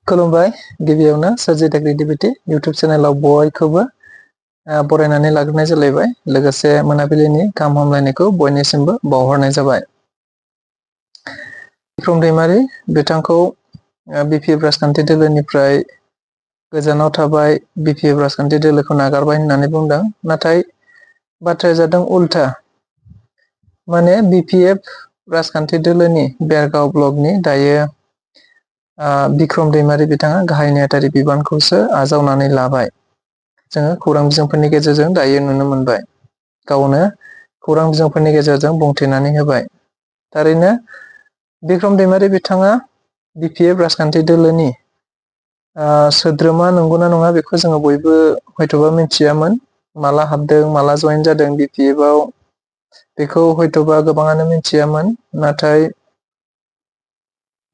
खुलुमबाय गिबियावनो सोरजिथा creativity YouTube चेनेलाव बयखौबो बरायनानै लाग्रोनाय जालायबाय लोगोसे मोनाबिलिनि गाहाम हामलायनायखौ बयनिसिमबो बावहरनाय जाबाय। बिक्रम दैमारी बिथांखौ बिपिएफ राजखान्थि दोलोनिफ्राय गोजानाव थाबाय, बिपिएफ राजखान्थि दोलोखौ नागारबाय होननानै बुंदों, नाथाय बाथ्राया जादों उल्था। माने बिपिएफ राजखान्थि दोलोनि बेरगाव ब्लकनि दायो बिक्रम दैमारी बिथाङा गाहाय नेहाथारि बिबानखौसो आजावनानै लाबाय। जोङो खौरां बिजोंफोरनि गेजेरजों दायो नुनो मोनबाय। गावनो खौरां बिजोंफोरनि गेजेरजों बुंथिनानै होबाय। थारैनो बिक्रम दैमारी बिथाङा बिपिएफ राजखान्थि दोलोनि सोद्रोमा नंगौना नङा बेखौ जोङो बयबो हयथ'बा मिथियामोन। माला हाबदों, माला जयेन जादों बिपिएफआव बेखौ हयथ'बा गोबाङानो मिथियामोन, नाथाय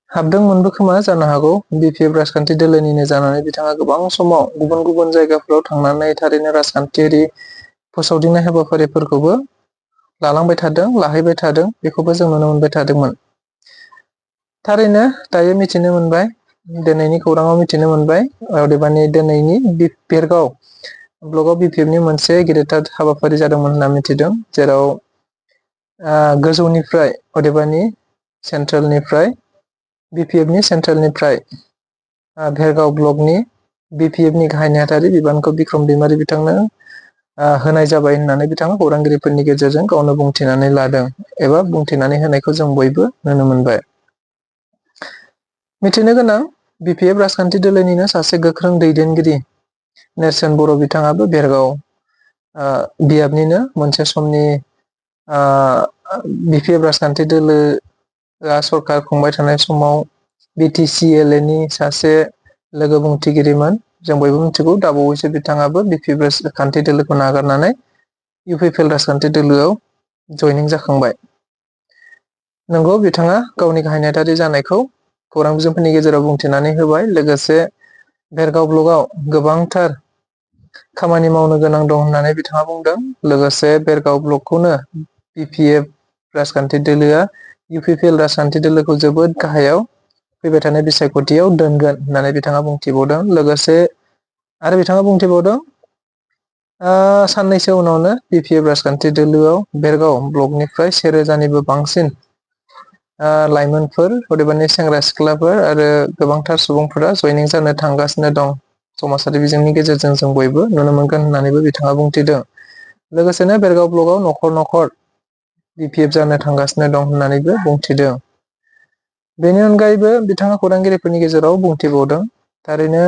हाबदोंमोनबो खोमा जानो हागौ। बिपिएफ राजखान्थि दोलोनिनो जानानै बिथाङा गोबां समाव गुबुन गुबुन जायगाफोराव थांनानै थारैनो राजखान्थियारि फोसावदिंनाय हाबाफारिफोरखौबो लालांबाय थादों, लाहैबाय थादों, बेखौबो जों नुनो मोनबाय थादोंमोन। थारैनो दायो मिथिनो मोनबाय, दिनैनि खौराङाव मिथिनो मोनबाय, अदेबानि दिनैनि बेरगाव ब्लकआव बिपिएफनि मोनसे गेदेरथार हाबाफारि जादोंमोन होनना मिथिदों, जेराव गोजौनिफ्राय अदेबानि सेन्ट्रेलनिफ्राय बिपिएफनि सेन्ट्रेलनिफ्राय भेरगाव ब्लकनि बिपिएफनि गाहाय नेहाथारि बिबानखौ बिक्रम दैमारी बिथांनो होनाय जाबाय होननानै बिथाङा खौरांगिरिफोरनि गेजेरजों गावनो बुंथिनानै लादों एबा बुंथिनानै होनायखौ जों बयबो नुनो मोनबाय। मिथिनो गोनां, बिपिएफ राजखान्थि दोलोनिनो सासे गोख्रों दैदेनगिरि नेरसोन बर' बिथाङाबो बेरगाव बियाबनिनो मोनसे समनि बिपिएफ राजखान्थि दोलो सरखार खुंबाय थानाय समाव बिटिसिएलए नि सासे लोगो बुंथिगिरिमोन। जों बयबो मिथिगौ, दाबावैसो बिथाङाबो बिपिएफ राजखान्थि दोलोखौ नागारनानै इउपिपिएल राजखान्थि दोलोआव जयनिं जाखांबाय। नंगौ, बिथाङा गावनि गाहाय नेहाथारि जानायखौ खौरां बिजोंफोरनि गेजेराव बुंथिनानै होबाय। लोगोसे भेरगाव ब्लकआव गोबांथार खामानि मावनो गोनां दं होननानै बिथाङा बुंदों। लोगोसे बेरगाव ब्लकखौनो बिपिएफ राजखान्थि दोलोआ इउपिपिएल राजखान्थि दोलोखौ जोबोद गाहायाव फैबाय थानाय बिसायख'थियाव दोनगोन होननानै बिथाङा बुंथिबावदों। लोगोसे आरो बिथाङा बुंथिबावदों, साननैसो उनावनो बिपिएफ राजखान्थि दोलोआव बेरगाव ब्लकनिफ्राय 1000निबो बांसिन लाइमोनफोर, अदेबानि सेंग्रा सिख्लाफोर आरो गोबांथार सुबुंफोरा जयनिं जानो थांगासिनो दं। समाजारि बिजोंनि गेजेरजों जों बयबो नुनो मोनगोन होननानैबो बिथाङा बुंथिदों। लोगोसेनो बेरगाव ब्लकआव न'खर न'खर बिपिएफ जानो थांगासिनो दं होननानैबो बुंथिदों। बेनि अनगायैबो बिथाङा खौरांगिरिफोरनि गेजेराव बुंथिबावदों, थारैनो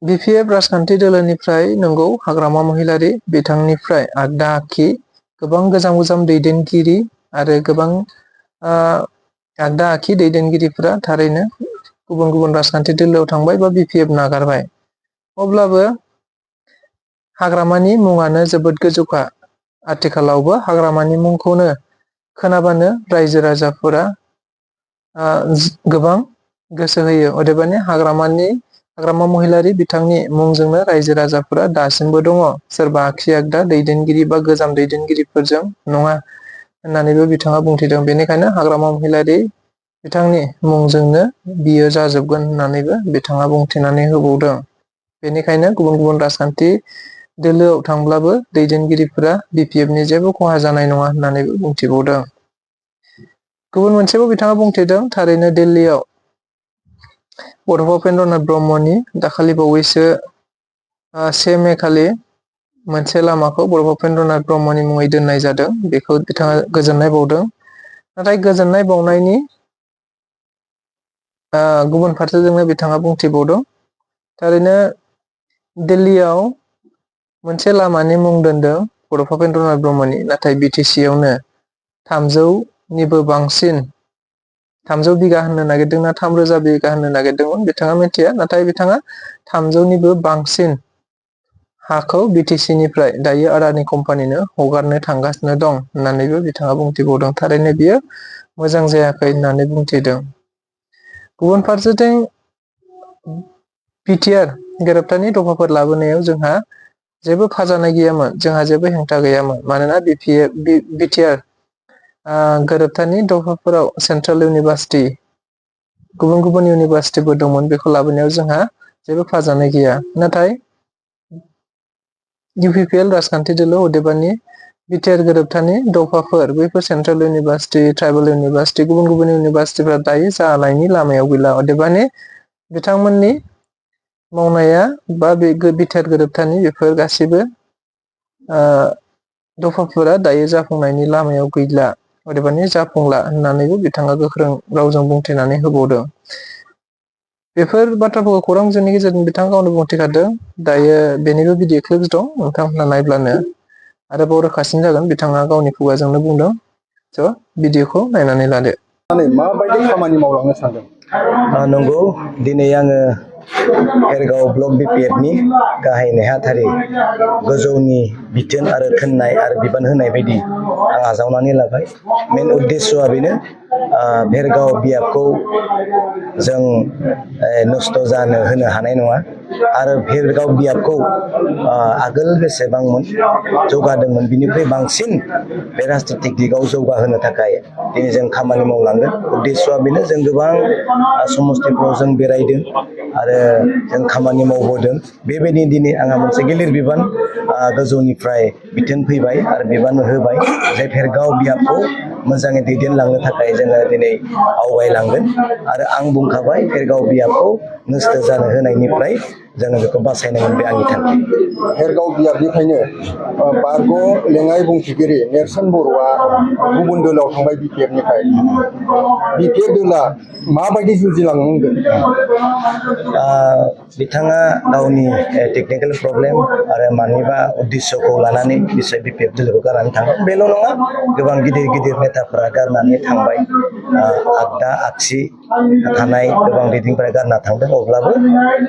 बिपिएफ राजखान्थि दोलोनिफ्राय नंगौ हाग्रामा महिलारि बिथांनिफ्राय आगदा आखि गोबां गोजाम गोजाम दैदेनगिरि आरो गोबां आगदा आखि दैदेनगिरिफोरा थारैनो गुबुन गुबुन राजखान्थि दोलोआव थांबाय बा बिपिएफ नागारबाय। अब्लाबो हाग्रामानि मुङानो जोबोद गोजौखा। आथिखालावबो हाग्रामानि मुंखौनो खोनाबानो रायजो राजाफोरा गोबां गोसो होयो। अदेबानि हाग्रामा महिलारि बिथांनि मुंजोंनो रायजो राजाफोरा दासिमबो दङ। सोरबा आगसि आगदा दैदेनगिरि बा गोजाम दैदेनगिरिफोरजों नङा होननानैबो बिथाङा बुंथिदों। बेनिखायनो हाग्रामा महिलारि बिथांनि मुंजोंनो बियो जाजोबगोन होननानैबो बिथाङा बुंथिनानै होबावदों। बेनिखायनो गुबुन गुबुन राजखान्थि दोलोआव थांब्लाबो दैदेनगिरिफोरा बिपिएफनि जेबो खहा जानाय नङा होननानैबो बुंथिबावदों। गुबुन मोनसेबो बिथाङा बुंथिदों, थारैनो दिल्लीयाव बड'फा उपेन्द्रनाथ ब्रह्मनि दाखालि बावैसो 1 मे खालि मोनसे लामाखौ बड'फा उपेन्द्रनाथ ब्रह्मनि मुङै दोननाय जादों। बेखौ बिथाङा गोजोननाय बावदों। नाथाय गोजोननाय बावनायनि गुबुन फारसेजोंनो बिथाङा बुंथिबावदों, थारैनो दिल्लीयाव मोनसे लामानि मुं दोनदों बड'फा उपेन्द्रनाथ ब्रह्मनि, नाथाय बिटिसि आवनो 300निबो बांसिन 300 बिगा होननो नागिरदोंना 3000 बिगा होननो नागिरदोंमोन बिथाङा मिथिया। नाथाय बिथाङा 300निबो बांसिन हाखौ बिटिसि निफ्राय दायो आदानि कम्पानिनो हगारनो थांगासिनो दं होननानैबो बिथाङा बुंथिबावदों। थारैनो बियो मोजां जायाखै होननानै बुंथिदों। गुबुन फारसेथिं बिटिआर गोरोबथानि दफाफोर लाबोनायाव जोंहा जेबो खाजानाय गैयामोन, जोंहा जेबो हेंथा गैयामोन। मानोना बिटिआर गोरोबथानि दफाफोराव सेन्ट्रेल इउनिभारसिटि गुबुन गुबुन इउनिभारसिटिफोर दंमोन बेखौ लाबोनायाव जोंहा जेबो फाजानाय गैया। नाथाय UPPL राजखान्थि दोलो अदेबानि बिटिआर गोरोबथानि दफाफोर बैफोर सेन्ट्रेल इउनिभारसिटि, ट्राइबेल इउनिभारसिटि, गुबुन गुबुन इउनिभारसिटिफोरा दायो जानायनि लामायाव गैला। अदेबानि बिथांमोननि मावनाया बा बे बिटिआर गोरोबथानि बेफोर गासिबो दफाफोरा दायो जाफुंनायनि लामायाव गैला। अदेबानि जाफुंला होननानैबो बिथाङा गोख्रों रावजों बुंथिनानै होबावदों। बेफोर बाथ्राफोरखौ खौरां बिजोंनि गेजेरजों बिथाङा गावनो बुंथिखादों। दायो बेनिबो भिडिअ क्लिप्स दं, नोंथांमोना नायब्लानो आरोबाव रोखासिन जागोन बिथाङा गावनि खुगाजोंनो बुंदों। स' भिडिअखौ नायनानै लादो। माबायदि खामानि मावलांनो सानदों? नंगौ, दिनै आङो भेरगाव ब्लक BPFनि गाहाय नेहाथारि गोजौनि बिथोन आरो थिननाय आरो बिबान होनाय बायदि आं आजावनानै लाबाय। मेन उद्देश्यआ बेनो, भेरगाव बियाबखौ जों नस्थ' जानो होनो हानाय नङा आरो भेरगाव बियाबखौ आगोल बेसेबांमोन जौगादोंमोन बिनिख्रुइ बांसिन बे राजनितिक दिगाव जौगाहोनो थाखाय दिनै जों खामानि मावलांगोन। उद्देश्यआ बेनो, जों गोबां समस्थिफ्राव जों बेरायदों आरो जों खामानि मावबोदों। बेबायदि दिनै आंहा मोनसे गिलिर बिबान गोजौनिफ्राय बिथोन फैबाय आरो बिबान होबाय जे भेरगाव बियाबखौ मोजाङै दैदेनलांनो थाखाय जोङो दिनै आवगायलांगोन आरो आं बुंखाबाय भेरगाव बियाबखौ नस्थ' जानो होनायनिफ्राय जोङो बेखौ बासायनांगोन, बे आंनि थांखि। भेरगाव बियाबनिफ्रायनो बारग' लेङाइ बुंथिगिरि नेरसोन बर'आ गुबुन दोलोआव थांबाय BPFनिफ्राय। BPF दोलोआ माबायदि जुजिलांनांगोन? बिथाङा गावनि टेकनिकेल प्रब्लेम आरो मानिबा उद्देश्यखौ लानानै निसय BPF दोलोखौ गारनानै थांदों। बेल' नङा, गोबां गिदिर गिदिर नेताफोरा गारनानै थांबाय। आगदा आगसि थानाय गोबां दैदेनगिरिफोरा गारना थांदों। अब्लाबो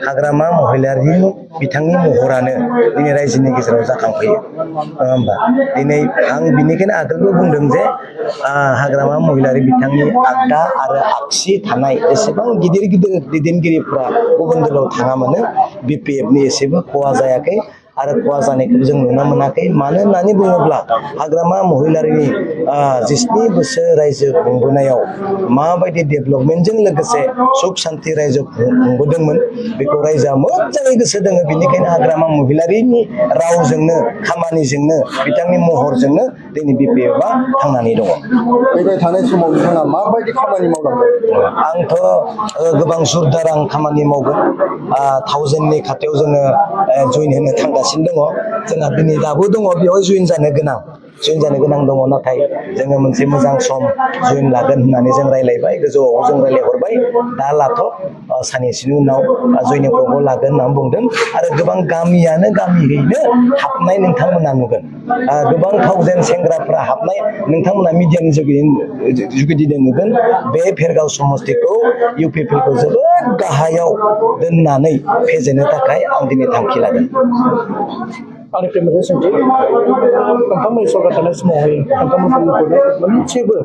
हाग्रामा महिलारिनि बिथांनि महरानो दिनै रायजोनि गेजेराव जाखांफैयो, नङा होमबा? दिनै आं बिनिखायनो आगोलबो बुंदों जे हाग्रामा महिलारि बिथांनि आगदा आरो आगसि थानाय एसेबां गिदिर गिदिर दैदेनगिरिफ्रा गुबुन दोलोआव थाङा मानो BPFनि एसेबो खहा जायाखै आरो खहा जानायखौ जों नुनो मोनाखै। मानो होननानै बुङोब्ला हाग्रामा महिलारिनि 7 बोसोर रायजो खुंबोनायाव माबायदि डेभेलपमेन्टजों लोगोसे सुख सान्थि रायजो खुंबोदोंमोन बेखौ रायजोआ मोजाङै गोसो दङ। बेनिखायनो हाग्रामा महिलारिनि रावजोंनो, खामानिजोंनो, बिथांनि महरजोंनो दिनै BPFआ थांनानै दङ। फैबाय थानाय समाव नोंथाङा माबायदि खामानि मावलांगोन? आंथ' गोबां जुरदार आं खामानि मावगोन। 1000नि खाथियाव जोङो जइन होनो थांगासिनो दङ। जोंहा दिनै दाबो दङ बेवहाय जइन जानो गोनां दङ। नाथाय जोङो मोनसे मोजां सम जइन लागोन होननानै जों रायलायबाय, गोजौआव जों रायलायहरबाय। दा लाथ', साननैसोनि उनाव जइनिंखौबो लागोन होननानै बुंदों आरो गोबां गामियैनो हाबनाय नोंथांमोना नुगोन। गोबां 1000 सेंग्राफ्रा हाबनाय नोंथांमोना मिडियानि जुगिदिनो नुगोन। बे भेरगाव समस्थिखौ UPPखौ जोबोद गाहायाव दोननानै फेजेननो थाखाय आं दिनै थांखि लागोन। आंनिफ्राय मोनसे सोंथि, नोंथांमोननि सरकार थानाय समावहाय नोंथांमोनखौ मोनसेबो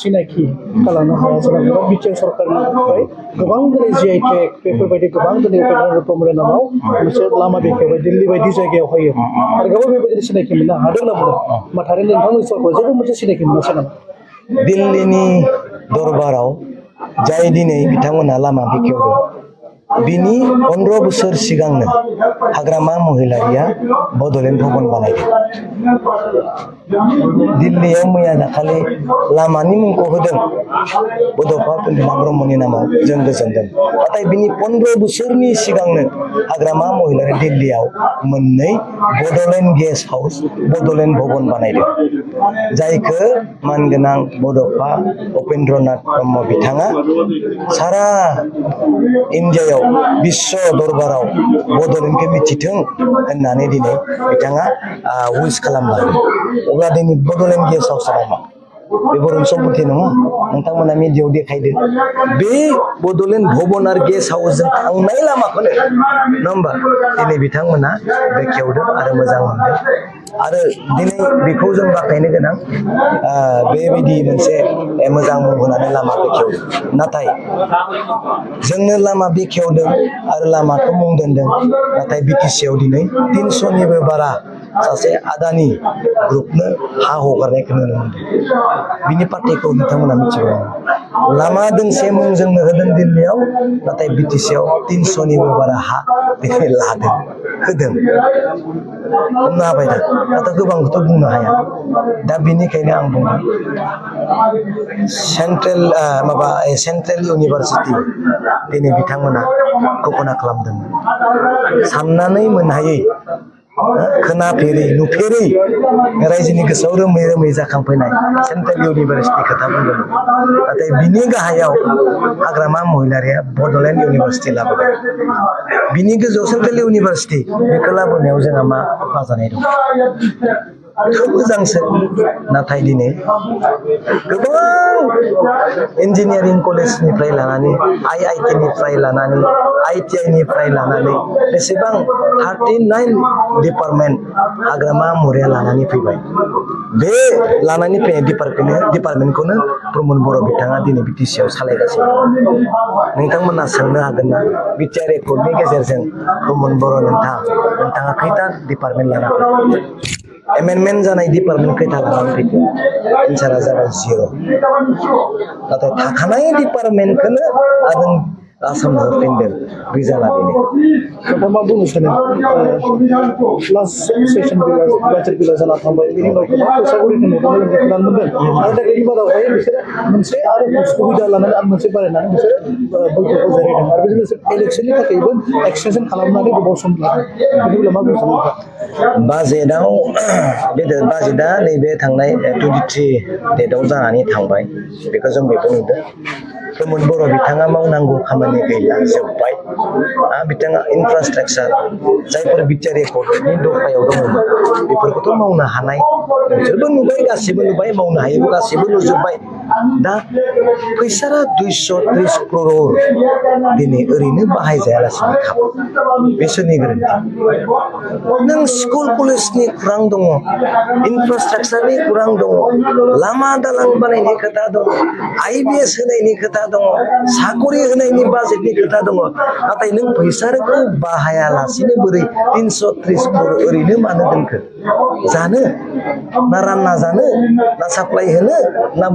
सिनायथि खालामनो हाया जानानै BTR सरकारनिफ्राय गोबां दिनै GI-टेग बेफोरबायदि गोबां दिनै उपेन्द्र ब्रह्मनि नामाव मोनसे लामा बेखेवबाय दिल्ली बायदि जायगायाव होयो आरो गोबां बेबायदि सिनायथि मोननो हादों ना मोना? थारैनो नोंथांमोननि सरकारखौ जेबो मोनसे सिनायथि मोनासै नामा? दिल्लीनि दरबाराव जाय दिनै बिथांमोना लामा बेखेवदों, बिनि 15 बोसोर सिगांनो हाग्रामा महिलारिया बड'लेण्ड भवन बानायदों। दिल्लीयाव मैया दाखालि लामानि मुंखौ होदों बड'फा उपेन्द्र ब्रह्मनि नामाव, जों गोजोनदों। नाथाय बिनि 15 बोसोरनि सिगांनो हाग्रामा महिलारि दिल्लीयाव मोननै बड'लेण्ड गेस्ट हाउस, बड'लेण्ड भवन बानायदों। जायखौ मानगोनां बड'फा उपेन्द्रनाथ ब्रह्म बिथाङा सारा इन्डियायाव बिश्व दरबाराव बड'लेण्डखौ मिथिथों होननानै दिनै बिथाङा उइस खालामबाय। अब्ला दिनै बड'लेण्ड गेस्ट हाउसआ मा? बे बर'नि सम्पति नङा। नोंथांमोना मिडियायाव देखायदो बे बड'लेण्ड भवन आरो गेस्ट हाउसजों थांनाय लामाखौनो, नङा होमबा? दिनै बिथांमोना बेखेवदों आरो मोजां मोनदों आरो दिनै बेखौ जों बाख्नायनो गोनां। बेबायदि मोनसे मोजां मुं होनानै लामा बेखेवदों। नाथाय जोंनो लामा बेखेवदों आरो लामाखौ मुं दोनदों। नाथाय BTCआव दिनै 300निबो बारा सासे आदानि ग्रुपनो हा हगारनायखौ नुनो मोनदों। बिनि पार्टिखौ बिथांमोना मिथिगौ लामा दोंसे मुंजोंनो होदों दिल्लीयाव नाथाय बिटिसिआव 300निबो बारा हा दिनै लादों होदों बुंनो हाबाय दा नाथाय गोबांखौथ' बुंनो हाया दा बेनिखायनो आं बुंदों सेन्ट्रेल इउनिभारसिटि दिनै बिथांमोना घोषणा खालामदोंमोन साननानै मोनहायै खोनाफेरै नुफेरै रायजोनि गोसोआव रोमै रोमै जाखांफैनाय सेन्ट्रेल इउनिभारसिटि खोथा बुंदोंमोन नाथाय बिनि गाहायाव हाग्रामा महिलारिया बड'लेण्ड इउनिभारसिटि लाबोदों बिनि गोजौआव सेन्ट्रेल इउनिभारसिटि बेखौ लाबोनायाव जोंहा मा बाजानाय दं खोब मोजांसो नाथाय दिनै गोबां इन्जिनियारिं कलेजनिफ्राय लानानै IIT निफ्राय लानानै ITI निफ्राय लानानै बेसेबां 39 डिपार्टमेन्ट हाग्रामा महिलारिया लानानै फैबाय बे लानानै फैनाय डिपार्टमेन्टखौनो प्रमद बर' बिथाङा दिनै बिटिसिआव सालायगासिनो नोंथांमोना सोंनो हागोन ना बिटिआर एकर्डनि गेजेरजों प्रमद बर' नोंथाङा खैथा डिपार्टमेन्ट लाना फैदों एमेन्डमेन्ट जानाय डिपार्टमेन्ट खैथा लानानै फैदों एन्सारा जाबाय 0 नाथाय थाखानाय डिपार्टमेन्टखौनो आसाम हरफिनदों बे जाला बेनो नोंथाङा मा बुंनो सानो लास्ट सेसन बाजेट बिला जाना थांबाय बेनि उनाव गोबां फैसा गरिखौ नुदोंमोन जों खोनानो मोनदों आरो दा बेनि बादावहाय बिसोरो मोनसे आरो सुबिदा लानानै आरो मोनसे बारायनानै बिसोरो बैठकआव जिरायदों आरो बेजों लोगोसे इलेक्सननि थाखायबो एक्सटेनसन खालामनानै गोबाव सम लादों बिदिब्ला मा बुंनो सानो बाजेटआ नैबे थांनाय 23 डेटआव जानानै थांबाय बेखौ जों बेखौ नुदों प्रमद बर' बिथाङा मावनांगौ खामानि गैला जोब्बाय बिथाङा इनफ्रास्ट्राक्चार जायफोर बिटिआर एकर्डनि दफायाव दङमोन बेफोरखौथ' मावनो हानाय नोंसोरबो नुबाय गासिबो नुबाय मावनो हायोबो गासिबो नुजोब्बाय दा फैसाया 230 crore दिनै ओरैनो बाहायजायालासिनो थाबाय बे सोरनि गोरोन्थि नों स्कुल कलेजनि खुरां दङ इनफ्रास्ट्राक्चारनि खुरां दङ लामा दालां बानायनायनि खोथा दङ IBS होनायनि खोथा दङ साकरि होनायनि बाजेटनि खोथा दङ नाथाय नों फैसाखौ बाहायालासिनो बोरै 330 crore ओरैनो मानो दोनखो जानो ना रानना जानो ना साप्लाय होनो ना